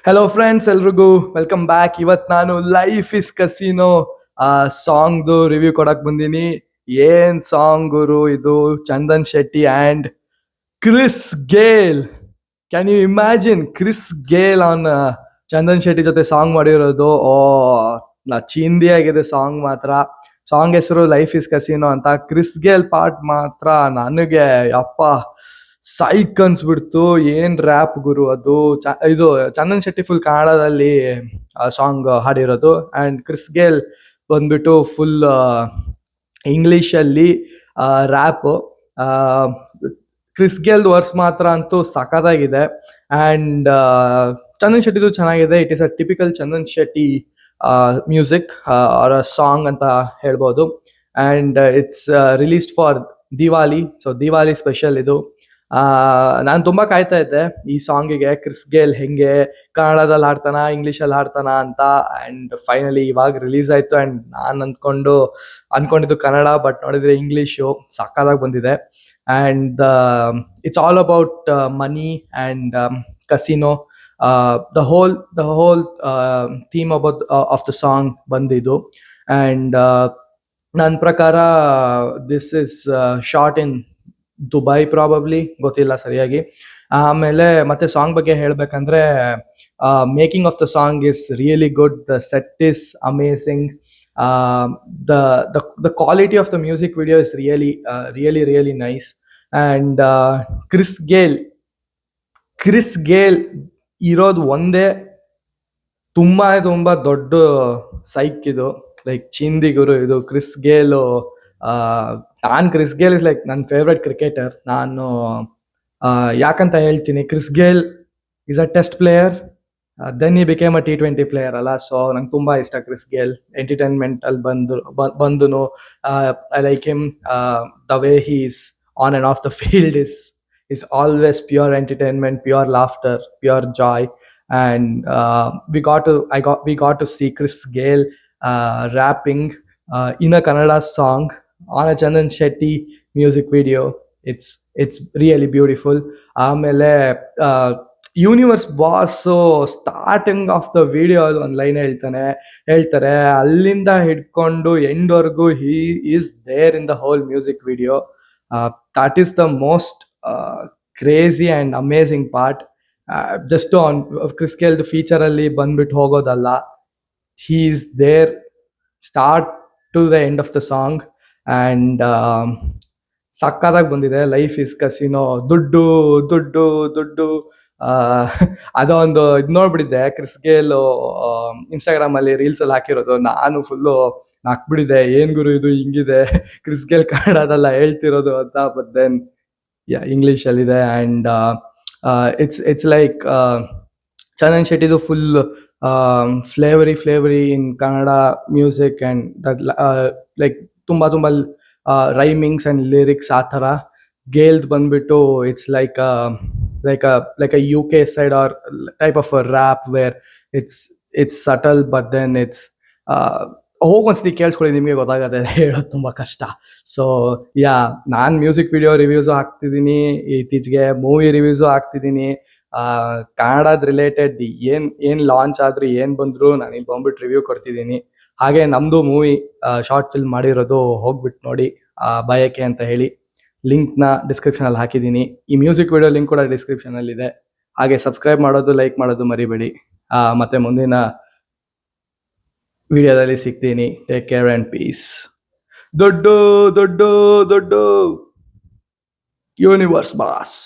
Hello friends, ಎಲ್ರಿಗೂ welcome back. ಇವತ್ತು ನಾನು ಲೈಫ್ ಇಸ್ ಕಸಿನೋ ಸಾಂಗ್ದು ರಿವ್ಯೂ ಕೊಡಕ್ ಬಂದೀನಿ. ಏನ್ ಸಾಂಗ್ ಗುರು ಇದು! Chandan Shetty and Chris Gayle. Can you imagine Chris Gayle on Chandan Shetty ಜೊತೆ ಸಾಂಗ್ ಮಾಡಿರೋದು? ಚಿಂದಿ ಆಗಿದೆ ಸಾಂಗ್ ಮಾತ್ರ. ಸಾಂಗ್ ಹೆಸರು ಲೈಫ್ ಇಸ್ ಕಸಿನೋ ಅಂತ. ಕ್ರಿಸ್ ಗೇಲ್ ಪಾರ್ಟ್ ಮಾತ್ರ ನನಗೆ ಅಪ್ಪ ಸೈಕ್ ಅನ್ಸ್ಬಿಡ್ತು. ಏನ್ ರ್ಯಾಪ್ ಗುರು ಅದು! ಇದು ಚಂದನ್ ಶೆಟ್ಟಿ ಫುಲ್ ಕನ್ನಡದಲ್ಲಿ ಸಾಂಗ್ ಹಾಡಿರೋದು, ಅಂಡ್ ಕ್ರಿಸ್ ಗೇಲ್ ಬಂದ್ಬಿಟ್ಟು ಫುಲ್ ಇಂಗ್ಲಿಷಲ್ಲಿ ರ್ಯಾಪ್. ಕ್ರಿಸ್ ಗೇಲ್ ವರ್ಸ್ ಮಾತ್ರ ಅಂತೂ ಸಖತ್ತಾಗಿದೆ. ಅಂಡ್ ಚಂದನ್ ಶೆಟ್ಟಿದು ಚೆನ್ನಾಗಿದೆ. It is a typical Chandan Shetty music or song ಅಂತ ಹೇಳ್ಬೋದು. And it's released for Diwali. So Diwali special ಇದು. ನಾನು ತುಂಬಾ ಕಾಯ್ತಾ ಇದ್ದೆ ಈ ಸಾಂಗಿಗೆ. ಕ್ರಿಸ್ ಗೇಲ್ ಹೆಂಗೆ ಕನ್ನಡದಲ್ಲಿ ಹಾಡ್ತಾನ, ಇಂಗ್ಲಿಷಲ್ಲಿ ಹಾಡ್ತಾನ ಅಂತ. ಅಂಡ್ ಫೈನಲಿ ಇವಾಗ ರಿಲೀಸ್ ಆಯ್ತು. ಅಂಡ್ ನಾನು ಅನ್ಕೊಂಡಿದ್ದು ಕನ್ನಡ, ಬಟ್ ನೋಡಿದ್ರೆ ಇಂಗ್ಲಿಷು ಸಕ್ಕತ್ತಾಗಿ ಬಂದಿದೆ. And it's all about money and casino. The whole theme about of the song ಬಂದಿದ್ದು. ಅಂಡ್ ನನ್ನ ಪ್ರಕಾರ this is short in Dubai probably, ಗೊತ್ತಿಲ್ಲ ಸರಿಯಾಗಿ. ಆಮೇಲೆ ಮತ್ತೆ ಸಾಂಗ್ ಬಗ್ಗೆ ಹೇಳ್ಬೇಕಂದ್ರೆ, making of the song is really good. The set is amazing. The quality of the music video is really nice. And Chris GAIL ಇರೋದು ಒಂದೇ ತುಂಬಾ ದೊಡ್ಡ ಸೈಕ್ ಇದು. ಲೈಕ್ ಚಿಂದಿ ಗುರು ಇದು. ಕ್ರಿಸ್ ಗೇಲ್ ಇಸ್ ಲೈಕ್ ನನ್ನ ಫೇವ್ರೆಟ್ ಕ್ರಿಕೆಟರ್. ನಾನು ಯಾಕಂತ ಹೇಳ್ತೀನಿ, Chris Gayle is a test player, then he became a T20 player ಅಲ್ಲ. ಸೊ ನಂಗೆ ತುಂಬಾ ಇಷ್ಟ ಕ್ರಿಸ್ ಗೇಲ್. ಎಂಟರ್ಟೈನ್ಮೆಂಟ್ ಅಲ್ಲಿ ಬಂದು I like him. The way he is on and off the field is always pure entertainment, pure laughter, pure joy. And we got to see Chris Gale rapping in a Kannada song on a Chandan Shetty music video. It's really beautiful. ಆಮೇಲೆ universe boss starting of the video ಒಂದು line ಹೇಳ್ತಾರೆ, ಅಲ್ಲಿಂದ ಹಿಡ್ಕೊಂಡು ಎಂಡ್ವರೆಗೂ he is there in the whole music video. that is the most crazy and amazing part. Just on Chris Gayle feature ಅಲ್ಲಿ ಬಂದ್ಬಿಟ್ಟು ಹೋಗೋದಲ್ಲ, he is there start to the end of the song. And ಸಕ್ಕತ್ತಾಗಿ ಬಂದಿದೆ. Life is casino. ದುಡ್ಡು ದುಡ್ಡು ದುಡ್ಡು ಅದೊಂದು ಇದು ನೋಡ್ಬಿಟ್ಟಿದ್ದೆ. Chris Gayle Instagram ಅಲ್ಲಿ reels ಅಲ್ಲಿ ಹಾಕಿರೋದು. ನಾನು ಫುಲ್ಲು ನಾಕ್ಬಿಟ್ಟಿದ್ದೆ, ಏನ್ ಗುರು ಇದು ಹಿಂಗಿದೆ, ಕ್ರಿಸ್ ಗೇಲ್ ಕನ್ನಡದಲ್ಲ ಹೇಳ್ತಿರೋದು ಅಂತ. ಬಟ್ ದೆನ್ ಇಂಗ್ಲಿಷ್ ಅಲ್ಲಿದೆ. ಅಂಡ್ ಇಟ್ಸ್ ಲೈಕ್ ಚಂದನ್ ಶೆಟ್ಟಿದು full flavoury in Kannada music. And that like ತುಂಬಾ ರೈಮಿಂಗ್ಸ್ ಅಂಡ್ ಲಿರಿಕ್ಸ್ ಆ ಥರ. ಗೇಲ್ದ್ ಬಂದ್ಬಿಟ್ಟು it's like a UK side or type of a rap where it's subtle, but then it's ಹೋಗೊಂದ್ಸತಿ ಕೇಳಿಸ್ಕೊಳ್ಳಿ, ನಿಮಗೆ ಗೊತ್ತಾಗತ್ತೆ. ಹೇಳೋದು ತುಂಬಾ ಕಷ್ಟ. ಸೊ ನಾನು ಮ್ಯೂಸಿಕ್ ವಿಡಿಯೋ ರಿವ್ಯೂಸು ಹಾಕ್ತಿದ್ದೀನಿ, ಇತ್ತೀಚೆಗೆ ಮೂವಿ ರಿವ್ಯೂಸು ಹಾಕ್ತಿದ್ದೀನಿ. ಕನ್ನಡದ ರಿಲೇಟೆಡ್ ಏನ್ ಲಾಂಚ್ ಆದ್ರೂ ಏನ್ ಬಂದ್ರು ನಾನು ಇಲ್ಲಿ ಬಂದ್ಬಿಟ್ಟು ರಿವ್ಯೂ ಕೊಡ್ತಿದ್ದೀನಿ. ಹಾಗೆ ನಮ್ದು ಮೂವಿ ಶಾರ್ಟ್ ಫಿಲ್ಮ್ ಮಾಡಿರೋದು, ಹೋಗ್ಬಿಟ್ಟು ನೋಡಿ ಬಯಕೆ ಅಂತ ಹೇಳಿ. ಲಿಂಕ್ನ ಡಿಸ್ಕ್ರಿಪ್ಷನ್ ಅಲ್ಲಿ ಹಾಕಿದ್ದೀನಿ. ಈ ಮ್ಯೂಸಿಕ್ ವಿಡಿಯೋ ಲಿಂಕ್ ಕೂಡ ಡಿಸ್ಕ್ರಿಪ್ಷನ್ ಅಲ್ಲಿ ಇದೆ. ಹಾಗೆ ಸಬ್ಸ್ಕ್ರೈಬ್ ಮಾಡೋದು, ಲೈಕ್ ಮಾಡೋದು ಮರಿಬೇಡಿ. ಮತ್ತೆ ಮುಂದಿನ ವಿಡಿಯೋದಲ್ಲಿ ಸಿಗ್ತೀನಿ. Take care and peace. ದೊಡ್ಡ ಯೂನಿವರ್ಸ್ ಬಾಸ್.